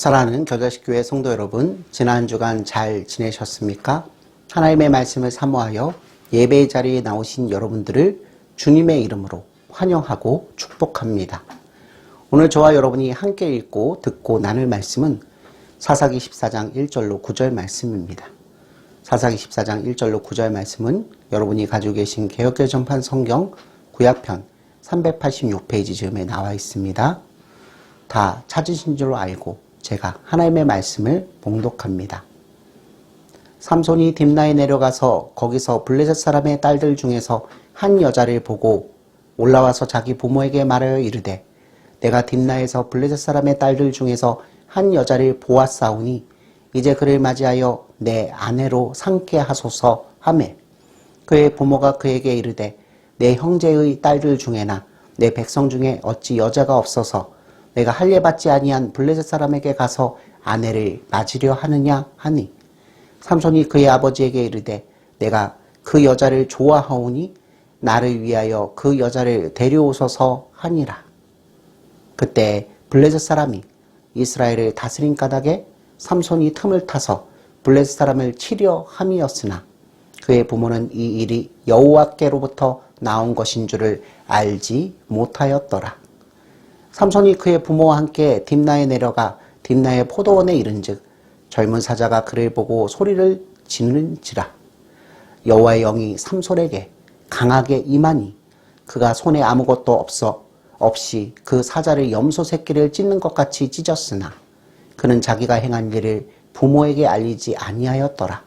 사랑하는 겨자식교회 성도 여러분, 지난 주간 잘 지내셨습니까? 하나님의 말씀을 사모하여 예배의 자리에 나오신 여러분들을 주님의 이름으로 환영하고 축복합니다. 오늘 저와 여러분이 함께 읽고 듣고 나눌 말씀은 사사기 14장 1절로 9절 말씀입니다. 사사기 14장 1절로 9절 말씀은 여러분이 가지고 계신 개역개 전판 성경 구약편 386페이지 즈음에 나와 있습니다. 다 찾으신 줄로 알고 제가 하나님의 말씀을 봉독합니다. 삼손이 딥나에 내려가서 거기서 블레셋 사람의 딸들 중에서 한 여자를 보고 올라와서 자기 부모에게 말하여 이르되 내가 딥나에서 블레셋 사람의 딸들 중에서 한 여자를 보았사오니 이제 그를 맞이하여 내 아내로 삼게 하소서 하매 그의 부모가 그에게 이르되 내 형제의 딸들 중에나 내 백성 중에 어찌 여자가 없어서 내가 할례받지 아니한 블레셋 사람에게 가서 아내를 맞으려 하느냐 하니 삼손이 그의 아버지에게 이르되 내가 그 여자를 좋아하오니 나를 위하여 그 여자를 데려오소서 하니라. 그때 블레셋 사람이 이스라엘을 다스린 까닭에 삼손이 틈을 타서 블레셋 사람을 치려 함이었으나 그의 부모는 이 일이 여호와께로부터 나온 것인 줄을 알지 못하였더라. 삼손이 그의 부모와 함께 딥나에 내려가 딥나의 포도원에 이른즉 젊은 사자가 그를 보고 소리를 지르는지라. 여호와의 영이 삼손에게 강하게 임하니 그가 손에 아무것도 없이 그 사자를 염소 새끼를 찢는 것 같이 찢었으나 그는 자기가 행한 일을 부모에게 알리지 아니하였더라.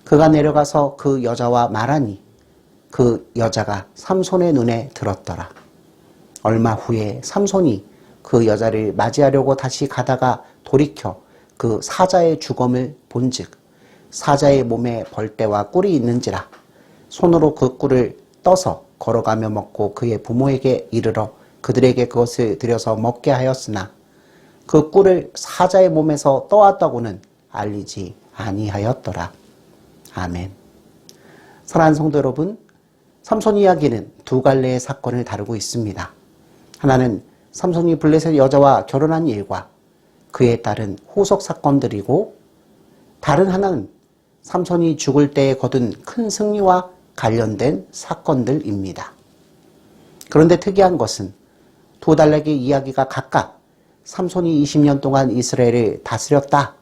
그가 내려가서 그 여자와 말하니 그 여자가 삼손의 눈에 들었더라. 얼마 후에 삼손이 그 여자를 맞이하려고 다시 가다가 돌이켜 그 사자의 주검을 본즉 사자의 몸에 벌떼와 꿀이 있는지라. 손으로 그 꿀을 떠서 걸어가며 먹고 그의 부모에게 이르러 그들에게 그것을 들여서 먹게 하였으나 그 꿀을 사자의 몸에서 떠왔다고는 알리지 아니하였더라. 아멘. 사랑하는 성도 여러분, 삼손 이야기는 두 갈래의 사건을 다루고 있습니다. 하나는 삼손이 블레셋 여자와 결혼한 일과 그에 따른 후속 사건들이고 다른 하나는 삼손이 죽을 때에 거둔 큰 승리와 관련된 사건들입니다. 그런데 특이한 것은 두 달락의 이야기가 각각 삼손이 20년 동안 이스라엘을 다스렸다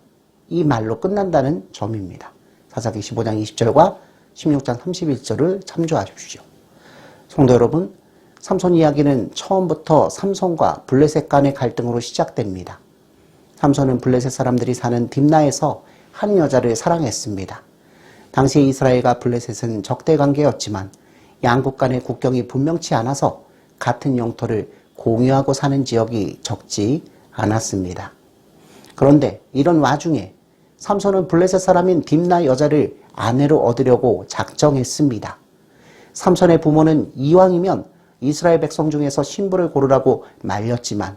이 말로 끝난다는 점입니다. 사사기 15장 20절과 16장 31절을 참조하십시오. 성도 여러분, 삼손 이야기는 처음부터 삼손과 블레셋 간의 갈등으로 시작됩니다. 삼손은 블레셋 사람들이 사는 딥나에서 한 여자를 사랑했습니다. 당시 이스라엘과 블레셋은 적대 관계였지만 양국 간의 국경이 분명치 않아서 같은 영토를 공유하고 사는 지역이 적지 않았습니다. 그런데 이런 와중에 삼손은 블레셋 사람인 딥나 여자를 아내로 얻으려고 작정했습니다. 삼손의 부모는 이왕이면 이스라엘 백성 중에서 신부를 고르라고 말렸지만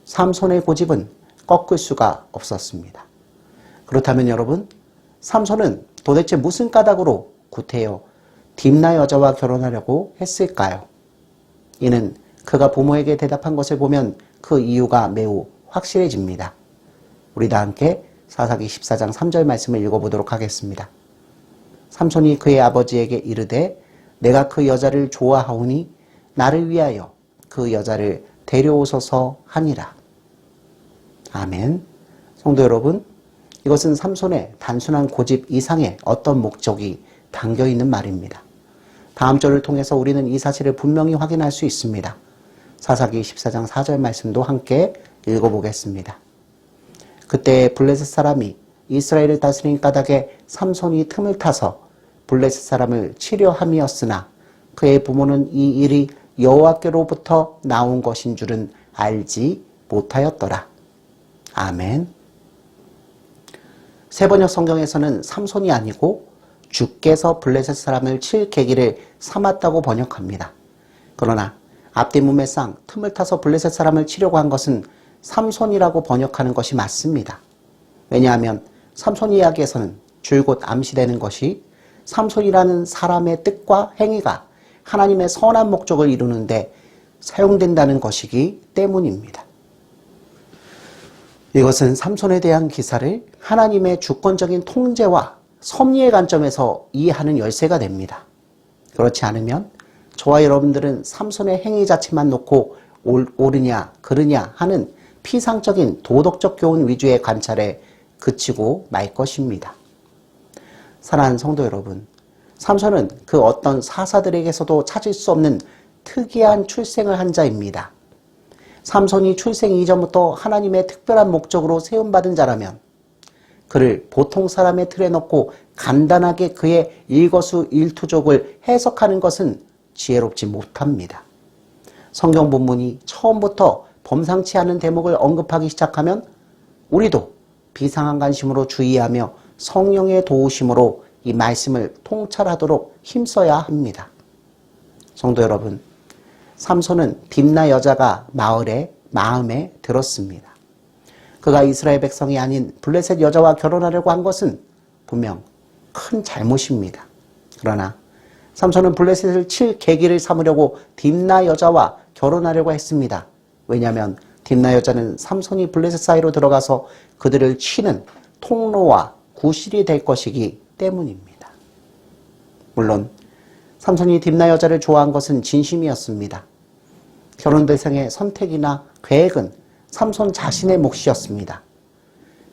삼손의 고집은 꺾을 수가 없었습니다. 그렇다면 여러분, 삼손은 도대체 무슨 까닭으로 구태여 딥나 여자와 결혼하려고 했을까요? 이는 그가 부모에게 대답한 것을 보면 그 이유가 매우 확실해집니다. 우리 다 함께 사사기 14장 3절 말씀을 읽어보도록 하겠습니다. 삼손이 그의 아버지에게 이르되 내가 그 여자를 좋아하오니 나를 위하여 그 여자를 데려오소서 하니라. 아멘. 성도 여러분, 이것은 삼손의 단순한 고집 이상의 어떤 목적이 담겨있는 말입니다. 다음 절을 통해서 우리는 이 사실을 분명히 확인할 수 있습니다. 사사기 14장 4절 말씀도 함께 읽어보겠습니다. 그때 블레셋 사람이 이스라엘을 다스린 까닭에 삼손이 틈을 타서 블레셋 사람을 치려 함이었으나 그의 부모는 이 일이 여호와께로부터 나온 것인 줄은 알지 못하였더라. 아멘. 세번역 성경에서는 삼손이 아니고 주께서 블레셋 사람을 칠 계기를 삼았다고 번역합니다. 그러나 앞뒤 문맥상 틈을 타서 블레셋 사람을 치려고 한 것은 삼손이라고 번역하는 것이 맞습니다. 왜냐하면 삼손 이야기에서는 줄곧 암시되는 것이 삼손이라는 사람의 뜻과 행위가 하나님의 선한 목적을 이루는데 사용된다는 것이기 때문입니다. 이것은 삼손에 대한 기사를 하나님의 주권적인 통제와 섭리의 관점에서 이해하는 열쇠가 됩니다. 그렇지 않으면 저와 여러분들은 삼손의 행위 자체만 놓고 옳으냐 그르냐 하는 피상적인 도덕적 교훈 위주의 관찰에 그치고 말 것입니다. 사랑하는 성도 여러분, 삼손은 그 어떤 사사들에게서도 찾을 수 없는 특이한 출생을 한 자입니다. 삼손이 출생 이전부터 하나님의 특별한 목적으로 세움받은 자라면 그를 보통 사람의 틀에 넣고 간단하게 그의 일거수일투족을 해석하는 것은 지혜롭지 못합니다. 성경 본문이 처음부터 범상치 않은 대목을 언급하기 시작하면 우리도 비상한 관심으로 주의하며 성령의 도우심으로 이 말씀을 통찰하도록 힘써야 합니다. 성도 여러분, 삼손은 딥나 여자가 마음에 들었습니다. 그가 이스라엘 백성이 아닌 블레셋 여자와 결혼하려고 한 것은 분명 큰 잘못입니다. 그러나 삼손은 블레셋을 칠 계기를 삼으려고 딥나 여자와 결혼하려고 했습니다. 왜냐하면 딥나 여자는 삼손이 블레셋 사이로 들어가서 그들을 치는 통로와 구실이 될 것이기 때문입니다. 물론 삼손이 딥나 여자를 좋아한 것은 진심이었습니다. 결혼 대상의 선택이나 계획은 삼손 자신의 몫이었습니다.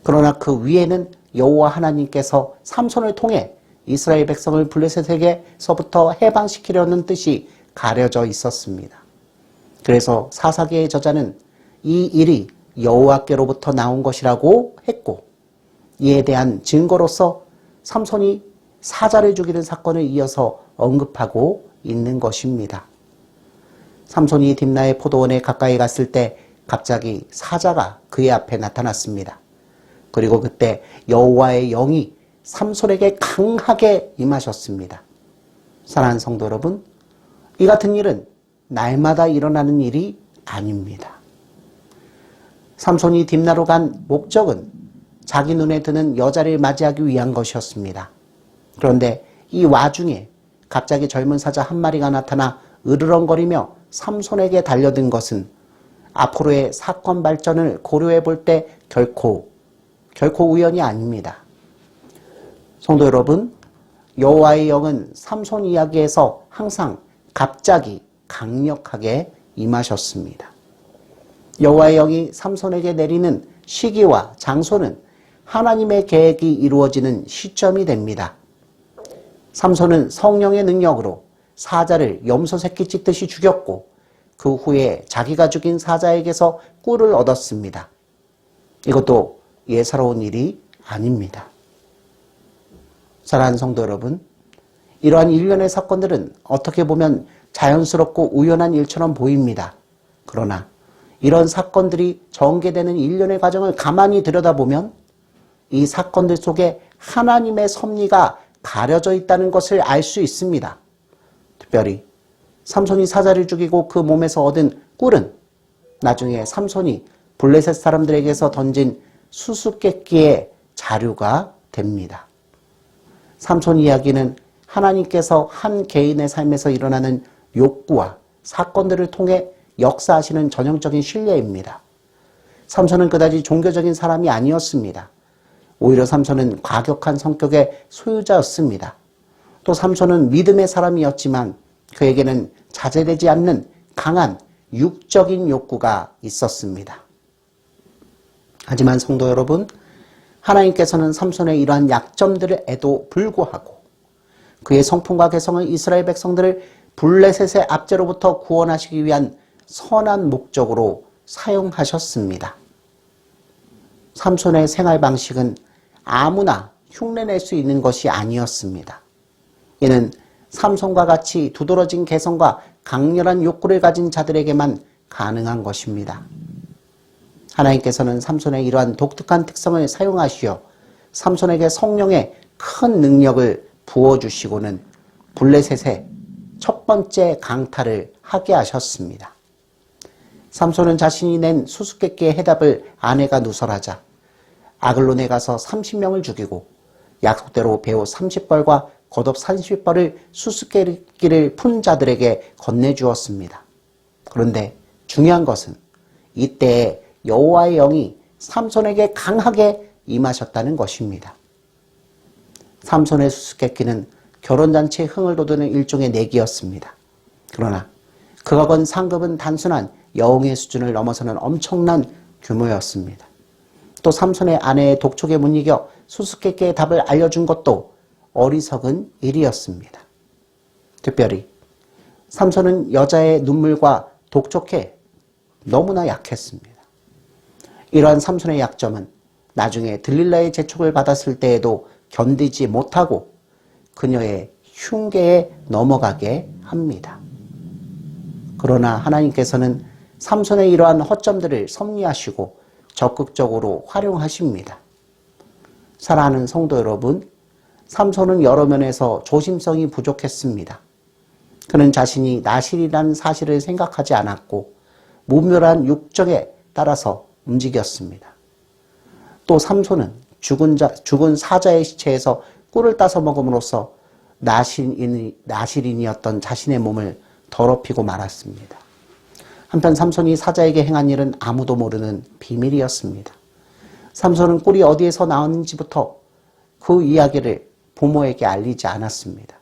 그러나 그 위에는 여호와 하나님께서 삼손을 통해 이스라엘 백성을 블레셋에게서부터 해방시키려는 뜻이 가려져 있었습니다. 그래서 사사기의 저자는 이 일이 여호와께로부터 나온 것이라고 했고, 이에 대한 증거로서 삼손이 사자를 죽이는 사건을 이어서 언급하고 있는 것입니다. 삼손이 딥나의 포도원에 가까이 갔을 때 갑자기 사자가 그의 앞에 나타났습니다. 그리고 그때 여호와의 영이 삼손에게 강하게 임하셨습니다. 사랑하는 성도 여러분, 이 같은 일은 날마다 일어나는 일이 아닙니다. 삼손이 딥나로 간 목적은 자기 눈에 드는 여자를 맞이하기 위한 것이었습니다. 그런데 이 와중에 갑자기 젊은 사자 한 마리가 나타나 으르렁거리며 삼손에게 달려든 것은 앞으로의 사건 발전을 고려해 볼 때 결코 우연이 아닙니다. 성도 여러분, 여호와의 영은 삼손 이야기에서 항상 갑자기 강력하게 임하셨습니다. 여호와의 영이 삼손에게 내리는 시기와 장소는 하나님의 계획이 이루어지는 시점이 됩니다. 삼손은 성령의 능력으로 사자를 염소 새끼 찢듯이 죽였고 그 후에 자기가 죽인 사자에게서 꿀을 얻었습니다. 이것도 예사로운 일이 아닙니다. 사랑하는 성도 여러분, 이러한 일련의 사건들은 어떻게 보면 자연스럽고 우연한 일처럼 보입니다. 그러나 이런 사건들이 전개되는 일련의 과정을 가만히 들여다보면 이 사건들 속에 하나님의 섭리가 가려져 있다는 것을 알 수 있습니다. 특별히 삼손이 사자를 죽이고 그 몸에서 얻은 꿀은 나중에 삼손이 블레셋 사람들에게서 던진 수수께끼의 자료가 됩니다. 삼손 이야기는 하나님께서 한 개인의 삶에서 일어나는 욕구와 사건들을 통해 역사하시는 전형적인 신뢰입니다. 삼손은 그다지 종교적인 사람이 아니었습니다. 오히려 삼손은 과격한 성격의 소유자였습니다. 또 삼손은 믿음의 사람이었지만 그에게는 자제되지 않는 강한 육적인 욕구가 있었습니다. 하지만 성도 여러분, 하나님께서는 삼손의 이러한 약점들에도 불구하고 그의 성품과 개성을 이스라엘 백성들을 블레셋의 압제로부터 구원하시기 위한 선한 목적으로 사용하셨습니다. 삼손의 생활 방식은 아무나 흉내낼 수 있는 것이 아니었습니다. 이는 삼손과 같이 두드러진 개성과 강렬한 욕구를 가진 자들에게만 가능한 것입니다. 하나님께서는 삼손의 이러한 독특한 특성을 사용하시어 삼손에게 성령의 큰 능력을 부어주시고는 블레셋의 첫 번째 강탈을 하게 하셨습니다. 삼손은 자신이 낸 수수께끼의 해답을 아내가 누설하자 아글론에 가서 30명을 죽이고 약속대로 배우 30벌과 겉옷 30벌을 수수께끼를 푼 자들에게 건네주었습니다. 그런데 중요한 것은 이때에 여호와의 영이 삼손에게 강하게 임하셨다는 것입니다. 삼손의 수수께끼는 결혼잔치에 흥을 돋우는 일종의 내기였습니다. 그러나 그가 건 상급은 단순한 여웅의 수준을 넘어서는 엄청난 규모였습니다. 또 삼손의 아내의 독촉에 못 이겨 수수께끼의 답을 알려준 것도 어리석은 일이었습니다. 특별히 삼손은 여자의 눈물과 독촉에 너무나 약했습니다. 이러한 삼손의 약점은 나중에 들릴라의 재촉을 받았을 때에도 견디지 못하고 그녀의 흉계에 넘어가게 합니다. 그러나 하나님께서는 삼손의 이러한 허점들을 섭리하시고 적극적으로 활용하십니다. 사랑하는 성도 여러분, 삼손은 여러 면에서 조심성이 부족했습니다. 그는 자신이 나실이라는 사실을 생각하지 않았고 무묘한 육정에 따라서 움직였습니다. 또 삼손은 죽은 사자의 시체에서 꿀을 따서 먹음으로써 나실인이었던 자신의 몸을 더럽히고 말았습니다. 한편 삼손이 사자에게 행한 일은 아무도 모르는 비밀이었습니다. 삼손은 꿀이 어디에서 나왔는지부터 그 이야기를 부모에게 알리지 않았습니다.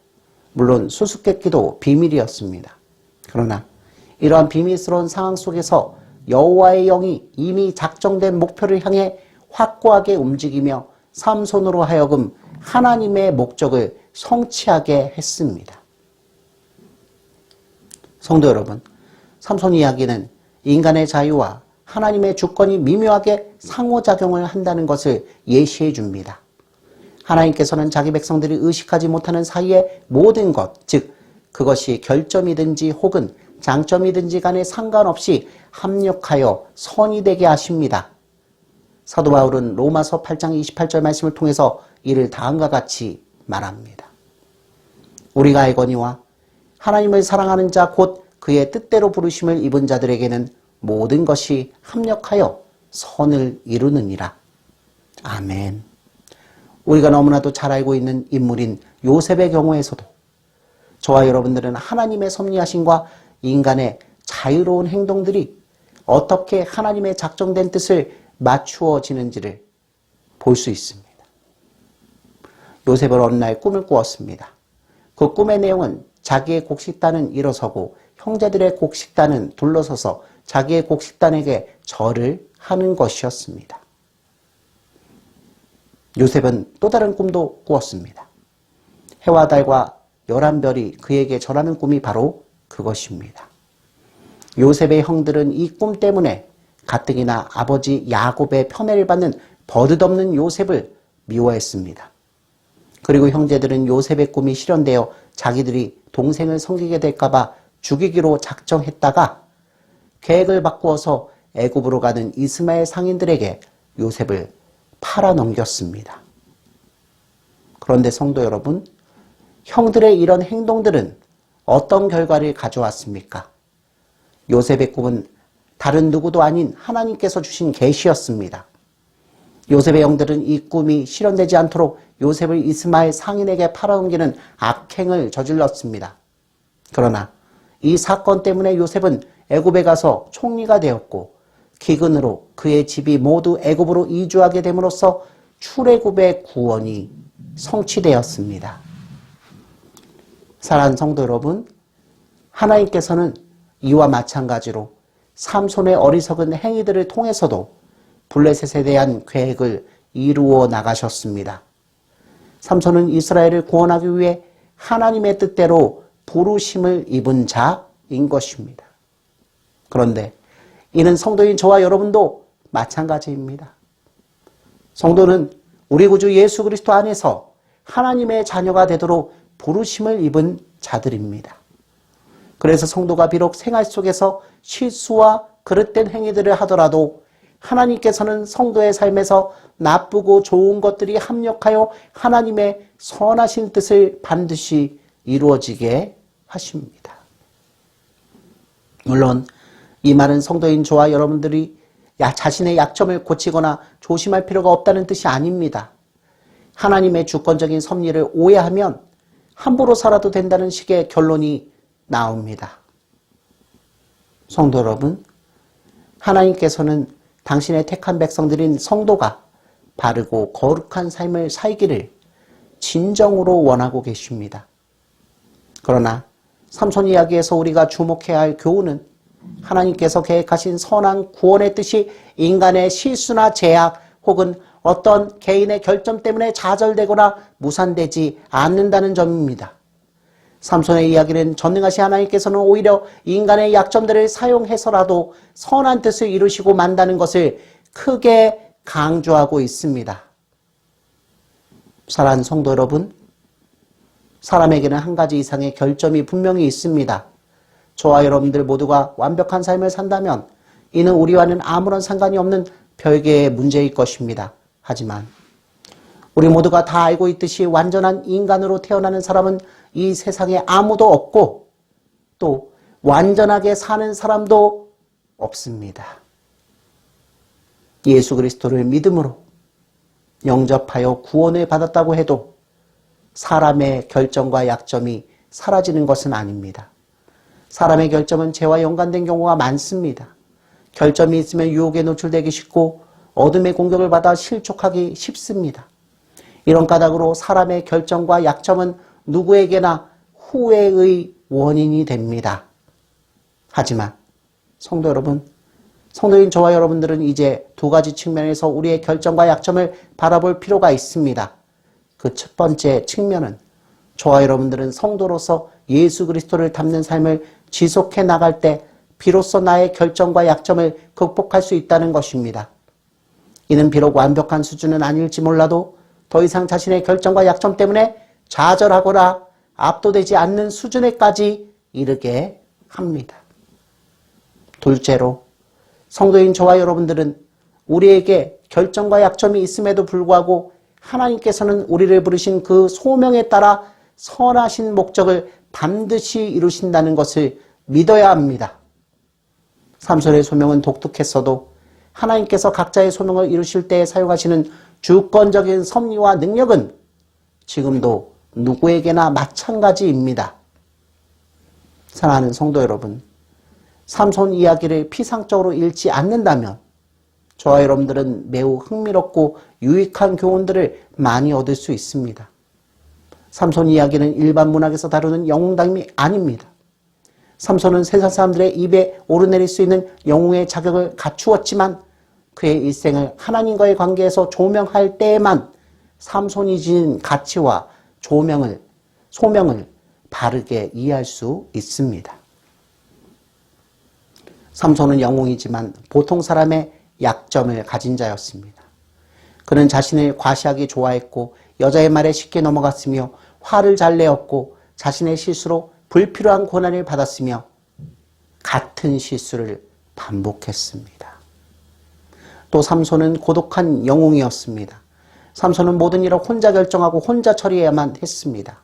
물론 수수께끼도 비밀이었습니다. 그러나 이러한 비밀스러운 상황 속에서 여호와의 영이 이미 작정된 목표를 향해 확고하게 움직이며 삼손으로 하여금 하나님의 목적을 성취하게 했습니다. 성도 여러분, 삼손 이야기는 인간의 자유와 하나님의 주권이 미묘하게 상호작용을 한다는 것을 예시해 줍니다. 하나님께서는 자기 백성들이 의식하지 못하는 사이의 모든 것, 즉 그것이 결점이든지 혹은 장점이든지 간에 상관없이 합력하여 선이 되게 하십니다. 사도 바울은 로마서 8장 28절 말씀을 통해서 이를 다음과 같이 말합니다. 우리가 알거니와 하나님을 사랑하는 자 곧 그의 뜻대로 부르심을 입은 자들에게는 모든 것이 합력하여 선을 이루느니라. 아멘. 우리가 너무나도 잘 알고 있는 인물인 요셉의 경우에서도 저와 여러분들은 하나님의 섭리하심과 인간의 자유로운 행동들이 어떻게 하나님의 작정된 뜻을 맞추어지는지를 볼 수 있습니다. 요셉은 어느 날 꿈을 꾸었습니다. 그 꿈의 내용은 자기의 곡식단은 일어서고 형제들의 곡식단은 둘러서서 자기의 곡식단에게 절을 하는 것이었습니다. 요셉은 또 다른 꿈도 꾸었습니다. 해와 달과 11별이 그에게 절하는 꿈이 바로 그것입니다. 요셉의 형들은 이 꿈 때문에 가뜩이나 아버지 야곱의 편애를 받는 버릇없는 요셉을 미워했습니다. 그리고 형제들은 요셉의 꿈이 실현되어 자기들이 동생을 섬기게 될까봐 죽이기로 작정했다가 계획을 바꾸어서 애굽으로 가는 이스마엘 상인들에게 요셉을 팔아넘겼습니다. 그런데 성도 여러분, 형들의 이런 행동들은 어떤 결과를 가져왔습니까? 요셉의 꿈은 다른 누구도 아닌 하나님께서 주신 계시였습니다. 요셉의 형들은 이 꿈이 실현되지 않도록 요셉을 이스마엘 상인에게 팔아넘기는 악행을 저질렀습니다. 그러나 이 사건 때문에 요셉은 애굽에 가서 총리가 되었고 기근으로 그의 집이 모두 애굽으로 이주하게 됨으로써 출애굽의 구원이 성취되었습니다. 사랑하는 성도 여러분, 하나님께서는 이와 마찬가지로 삼손의 어리석은 행위들을 통해서도 블레셋에 대한 계획을 이루어 나가셨습니다. 삼손은 이스라엘을 구원하기 위해 하나님의 뜻대로 부르심을 입은 자인 것입니다. 그런데 이는 성도인 저와 여러분도 마찬가지입니다. 성도는 우리 구주 예수 그리스도 안에서 하나님의 자녀가 되도록 부르심을 입은 자들입니다. 그래서 성도가 비록 생활 속에서 실수와 그릇된 행위들을 하더라도 하나님께서는 성도의 삶에서 나쁘고 좋은 것들이 합력하여 하나님의 선하신 뜻을 반드시 이루어지게 하십니다. 물론 이 말은 성도인 저와 여러분들이 자신의 약점을 고치거나 조심할 필요가 없다는 뜻이 아닙니다. 하나님의 주권적인 섭리를 오해하면 함부로 살아도 된다는 식의 결론이 나옵니다. 성도 여러분, 하나님께서는 당신의 택한 백성들인 성도가 바르고 거룩한 삶을 살기를 진정으로 원하고 계십니다. 그러나 삼손 이야기에서 우리가 주목해야 할 교훈은 하나님께서 계획하신 선한 구원의 뜻이 인간의 실수나 제약 혹은 어떤 개인의 결점 때문에 좌절되거나 무산되지 않는다는 점입니다. 삼손의 이야기는 전능하신 하나님께서는 오히려 인간의 약점들을 사용해서라도 선한 뜻을 이루시고 만다는 것을 크게 강조하고 있습니다. 사랑하는 성도 여러분, 사람에게는 한 가지 이상의 결점이 분명히 있습니다. 저와 여러분들 모두가 완벽한 삶을 산다면 이는 우리와는 아무런 상관이 없는 별개의 문제일 것입니다. 하지만 우리 모두가 다 알고 있듯이 완전한 인간으로 태어나는 사람은 이 세상에 아무도 없고 또 완전하게 사는 사람도 없습니다. 예수 그리스도를 믿음으로 영접하여 구원을 받았다고 해도 사람의 결점과 약점이 사라지는 것은 아닙니다. 사람의 결점은 죄와 연관된 경우가 많습니다. 결점이 있으면 유혹에 노출되기 쉽고 어둠의 공격을 받아 실족하기 쉽습니다. 이런 까닭으로 사람의 결점과 약점은 누구에게나 후회의 원인이 됩니다. 하지만 성도 여러분, 성도인 저와 여러분들은 이제 두 가지 측면에서 우리의 결점과 약점을 바라볼 필요가 있습니다. 그 첫 번째 측면은 저와 여러분들은 성도로서 예수 그리스도를 닮는 삶을 지속해 나갈 때 비로소 나의 결점과 약점을 극복할 수 있다는 것입니다. 이는 비록 완벽한 수준은 아닐지 몰라도 더 이상 자신의 결점과 약점 때문에 좌절하거나 압도되지 않는 수준에까지 이르게 합니다. 둘째로 성도인 저와 여러분들은 우리에게 결점과 약점이 있음에도 불구하고 하나님께서는 우리를 부르신 그 소명에 따라 선하신 목적을 반드시 이루신다는 것을 믿어야 합니다. 삼손의 소명은 독특했어도 하나님께서 각자의 소명을 이루실 때 사용하시는 주권적인 섭리와 능력은 지금도 누구에게나 마찬가지입니다. 사랑하는 성도 여러분, 삼손 이야기를 피상적으로 읽지 않는다면 저와 여러분들은 매우 흥미롭고 유익한 교훈들을 많이 얻을 수 있습니다. 삼손 이야기는 일반 문학에서 다루는 영웅담이 아닙니다. 삼손은 세상 사람들의 입에 오르내릴 수 있는 영웅의 자격을 갖추었지만 그의 일생을 하나님과의 관계에서 조명할 때에만 삼손이 지닌 가치와 소명을 바르게 이해할 수 있습니다. 삼손은 영웅이지만 보통 사람의 약점을 가진 자였습니다. 그는 자신을 과시하기 좋아했고 여자의 말에 쉽게 넘어갔으며 화를 잘 내었고 자신의 실수로 불필요한 고난을 받았으며 같은 실수를 반복했습니다. 또 삼손은 고독한 영웅이었습니다. 삼손은 모든 일을 혼자 결정하고 혼자 처리해야만 했습니다.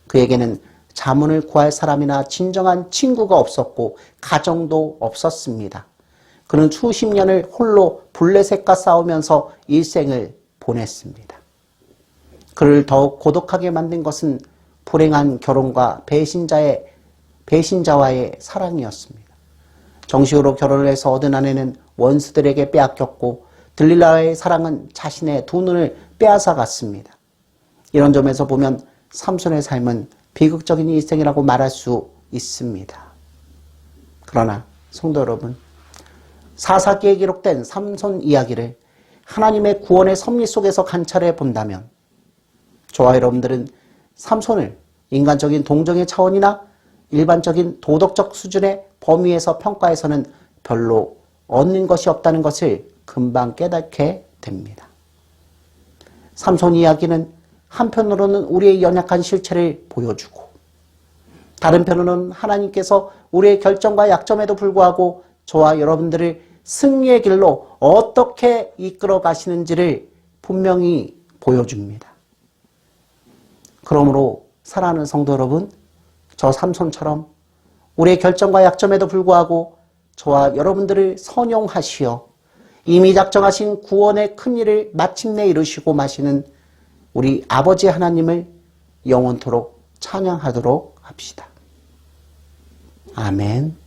그에게는 자문을 구할 사람이나 진정한 친구가 없었고 가정도 없었습니다. 그는 수십 년을 홀로 블레셋과 싸우면서 일생을 보냈습니다. 그를 더욱 고독하게 만든 것은 불행한 결혼과 배신자와의 사랑이었습니다. 정식으로 결혼을 해서 얻은 아내는 원수들에게 빼앗겼고 들릴라와의 사랑은 자신의 두 눈을 빼앗아 갔습니다. 이런 점에서 보면 삼손의 삶은 비극적인 일생이라고 말할 수 있습니다. 그러나 성도 여러분, 사사기에 기록된 삼손 이야기를 하나님의 구원의 섭리 속에서 관찰해 본다면 저와 여러분들은 삼손을 인간적인 동정의 차원이나 일반적인 도덕적 수준의 범위에서 평가해서는 별로 얻는 것이 없다는 것을 금방 깨닫게 됩니다. 삼손 이야기는 한편으로는 우리의 연약한 실체를 보여주고 다른 편으로는 하나님께서 우리의 결점과 약점에도 불구하고 저와 여러분들을 승리의 길로 어떻게 이끌어 가시는지를 분명히 보여줍니다. 그러므로 사랑하는 성도 여러분, 저 삼손처럼 우리의 결점과 약점에도 불구하고 저와 여러분들을 선용하시어 이미 작정하신 구원의 큰 일을 마침내 이루시고 마시는 우리 아버지 하나님을 영원토록 찬양하도록 합시다. 아멘.